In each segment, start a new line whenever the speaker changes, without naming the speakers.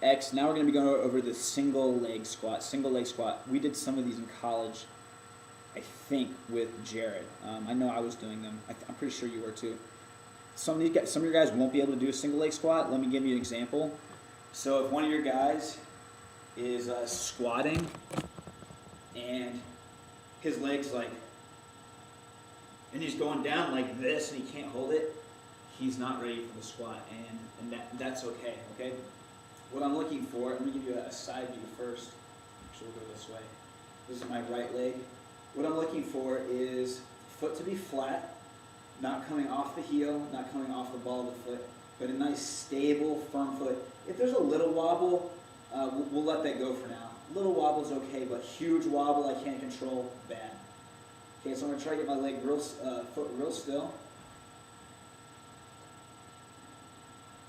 X. Now we're going to be going over the single leg squat. Single leg squat. We did some of these in college, I think, with Jared. I know I was doing them. I'm pretty sure you were too. Some of your guys won't be able to do a single leg squat. Let me give you an example. So if one of your guys is squatting and his leg's like, and he's going down like this and he can't hold it, he's not ready for the squat, and that's okay, okay? What I'm looking for, let me give you a side view first. Actually, we'll go this way. This is my right leg. What I'm looking for is foot to be flat, not coming off the heel, not coming off the ball of the foot, but a nice, stable, firm foot. If there's a little wobble, we'll let that go for now. Little wobble's okay, but huge wobble I can't control, bad. Okay, so I'm gonna try to get my leg foot real still.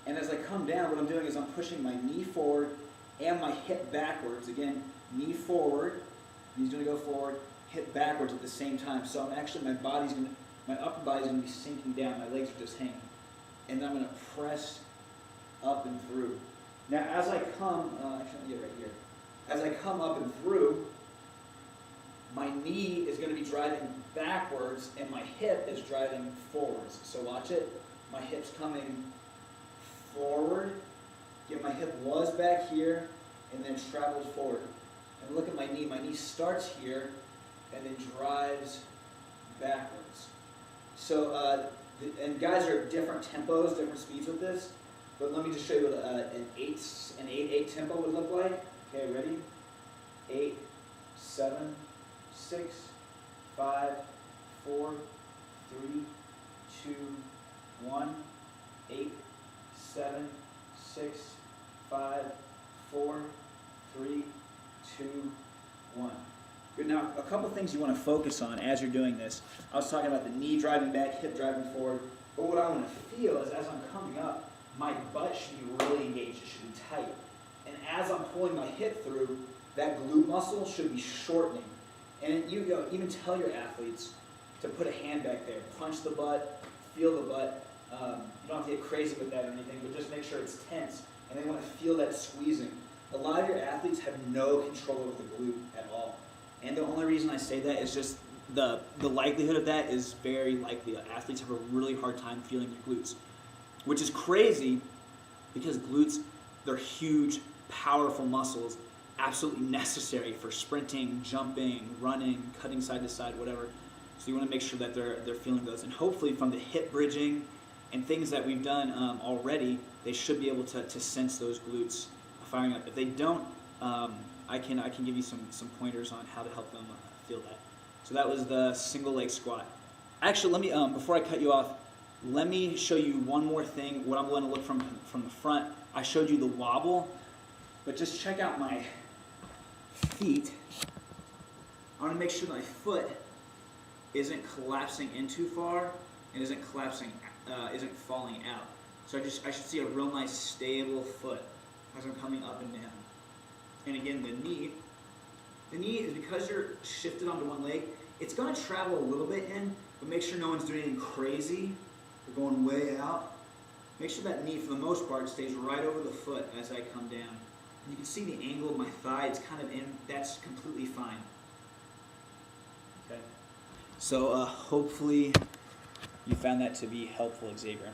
And as I come down, what I'm doing is I'm pushing my knee forward and my hip backwards. Again, knee forward, knee's gonna go forward, hip backwards at the same time. So I'm actually, my upper body's gonna be sinking down, my legs are just hanging. And then I'm gonna press up and through. Now as I come, actually let me get right here. As I come up and through, my knee is gonna be driving backwards and my hip is driving forwards. So watch it, my hip's coming forward, get my hip was back here, and then travels forward. And look at my knee starts here, and then drives backwards. So, and guys are at different tempos, different speeds with this, but let me just show you what an 8/8 tempo would look like. Okay, ready? 8, 7, 6, 5, 4, 3, 2, 1, 8, 7, 6, 5, 4, 3, 2, 1. Good. Now, a couple things you want to focus on as you're doing this. I was talking about the knee driving back, hip driving forward, but what I want to feel is as I'm coming up, my butt should be really engaged, it should be tight. And as I'm pulling my hip through, that glute muscle should be shortening. And you know, even tell your athletes to put a hand back there, punch the butt, feel the butt. You don't have to get crazy with that or anything, but just make sure it's tense, and they want to feel that squeezing. A lot of your athletes have no control over the glute at all. And the only reason I say that is just the likelihood of that is very likely. Athletes have a really hard time feeling their glutes, which is crazy because glutes, they're huge, powerful muscles, absolutely necessary for sprinting, jumping, running, cutting side to side, whatever. So you want to make sure that they're feeling those. And hopefully from the hip bridging and things that we've done already, they should be able to sense those glutes firing up. If they don't, I can give you some pointers on how to help them feel that. So that was the single leg squat. Actually, let me before I cut you off, let me show you one more thing. What I'm going to look from the front. I showed you the wobble, but just check out my feet. I want to make sure my foot isn't collapsing in too far and isn't falling out. So I should see a real nice stable foot as I'm coming up and down. And again, the knee is because you're shifted onto one leg, it's going to travel a little bit in, but make sure no one's doing anything crazy or going way out. Make sure that knee, for the most part, stays right over the foot as I come down. And you can see the angle of my thigh, it's kind of in, that's completely fine. Okay. So hopefully you found that to be helpful, Xavier.